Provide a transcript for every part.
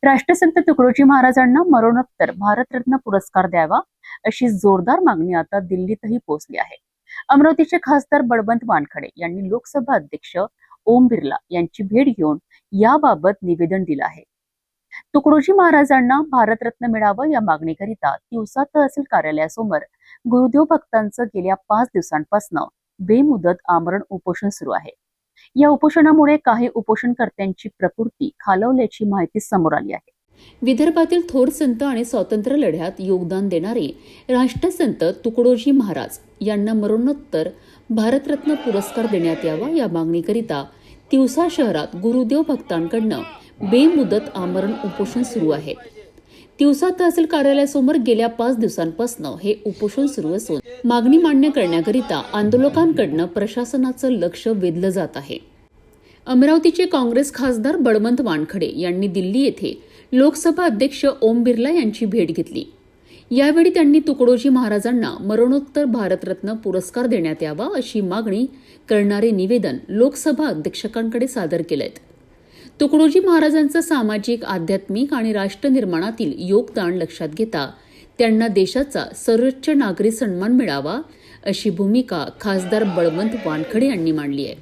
राष्ट्रसंत तुकडोजी महाराजांना मरणोत्तर भारतरत्न पुरस्कार द्यावा अशी जोरदार मागणी आता दिल्लीतही पोहोचली आहे। अमरावतीचे खासदार बळवंत वानखडे यांनी लोकसभा अध्यक्ष ओम बिर्ला यांची भेट घेऊन याबाबत निवेदन दिलं आहे। तुकडोजी महाराजांना भारतरत्न मिळावं या मागणीकरिता तिवसा तहसील कार्यालयासमोर गुरुदेव भक्तांचं गेल्या 5 दिवसांपासून बेमुदत आमरण उपोषण सुरू आहे। या उपोषणामुळे काही उपोषणकर्त्यांची प्रकृती खालावल्याची माहिती समोर आली आहे। विदर्भातील थोर संत आणि स्वातंत्र्य लढ्यात योगदान देणारे राष्ट्रसंत तुकडोजी महाराज यांना मरणोत्तर भारतरत्न पुरस्कार देण्यात यावा या मागणीकरिता तिवसा शहरात गुरुदेव भक्तांकडनं बेमुदत आमरण उपोषण सुरू आहे। तिवसा तहसील कार्यालयासमोर गेल्या 5 दिवसांपासून हे उपोषण सुरू असून मागणी मान्य करण्याकरिता आंदोलकांकडनं प्रशासनाचं लक्ष वेधलं जात आहे। अमरावतीचे काँग्रेस खासदार बळवंत वानखडे यांनी दिल्ली येथे लोकसभा अध्यक्ष ओम बिर्ला यांची भेट घेतली। यावेळी त्यांनी तुकडोजी महाराजांना मरणोत्तर भारतरत्न पुरस्कार देण्यात यावा अशी मागणी करणारे निवेदन लोकसभा अध्यक्षकांकडे सादर केलंय। तुकडोजी महाराजांचं सामाजिक, आध्यात्मिक आणि राष्ट्र निर्माणातील योगदान लक्षात घेता त्यांना देशाचा सर्वोच्च नागरी सन्मान मिळावा अशी भूमिका खासदार बळवंत वानखडे यांनी मांडली आहे।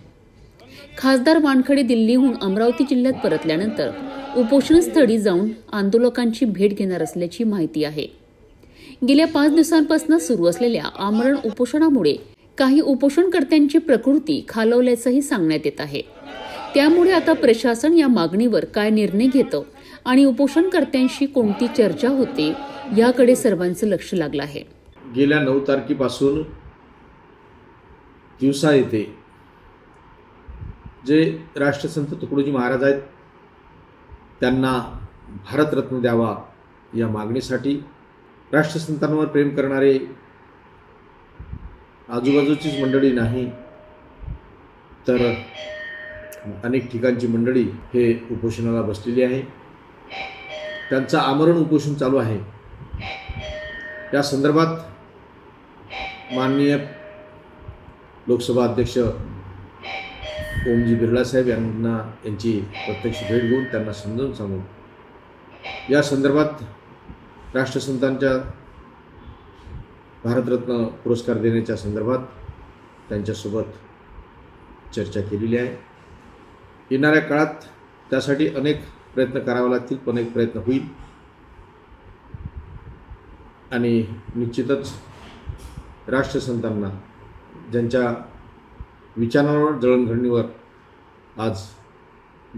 खासदार वानखडे दिल्लीहून अमरावती जिल्ह्यात परतल्यानंतर उपोषणस्थळी जाऊन आंदोलकांची भेट घेणार असल्याची माहिती आहे। गेल्या 5 दिवसांपासून सुरू असलेल्या आमरण उपोषणामुळे काही उपोषणकर्त्यांची प्रकृती खालावल्याचंही सांगण्यात येत आहे। त्यामुळे आता प्रशासन या मागणीवर काय निर्णय घेतं आणि उपोषणकर्त्यांशी कोणती चर्चा होते याकडे सर्वांचं लक्ष लागलं आहे। गेल्या 9 तारखेपासून तिवसा येथे जे राष्ट्रसंत तुकडोजी महाराज आहेत त्यांना भारतरत्न द्यावा या मागणीसाठी राष्ट्रसंतांवर प्रेम करणारे आजूबाजूचीच मंडळी नाही तर अनेक ठिकाणची मंडळी हे उपोषणाला बसलेली आहे। त्यांचं आमरण उपोषण चालू आहे। या संदर्भात माननीय लोकसभा अध्यक्ष ओमजी बिर्ला साहेब यांची प्रत्यक्ष भेट घेऊन त्यांना समजावून सांगून या संदर्भात राष्ट्रसंतांच्या भारतरत्न पुरस्कार देण्याच्या संदर्भात त्यांच्यासोबत चर्चा केलेली आहे। येणाऱ्या काळात त्यासाठी अनेक प्रयत्न करावे लागतील, पण एक प्रयत्न होईल आणि निश्चितच राष्ट्रसंतांना ज्यांच्या विचारांवर जळणघडणीवर आज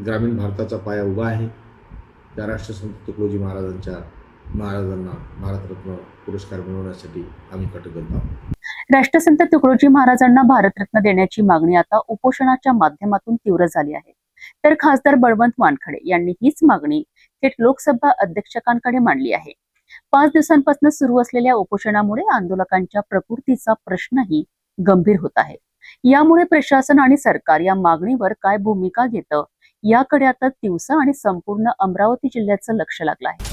ग्रामीण भारताचा पाया उभा आहे त्या राष्ट्रसंत तुकडोजी महाराजांना भारतरत्न पुरस्कार मिळवण्यासाठी आम्ही कटिबद्ध आहोत। राष्ट्रसंत तुकडोजी महाराजांना भारतरत्न देण्याची मागणी आता उपोषणाच्या माध्यमातून तीव्र झाली आहे। तर खासदार बळवंत वानखडे यांनी हीच मागणी थेट लोकसभा अध्यक्षकांकडे मांडली आहे। 5 दिवसांपासून सुरू असलेल्या उपोषणामुळे आंदोलकांच्या प्रकृतीचा प्रश्नही गंभीर होत आहे। यामुळे प्रशासन आणि सरकार या मागणीवर काय भूमिका घेतं याकडे आता तिवसा आणि संपूर्ण अमरावती जिल्ह्याचं लक्ष लागलं आहे।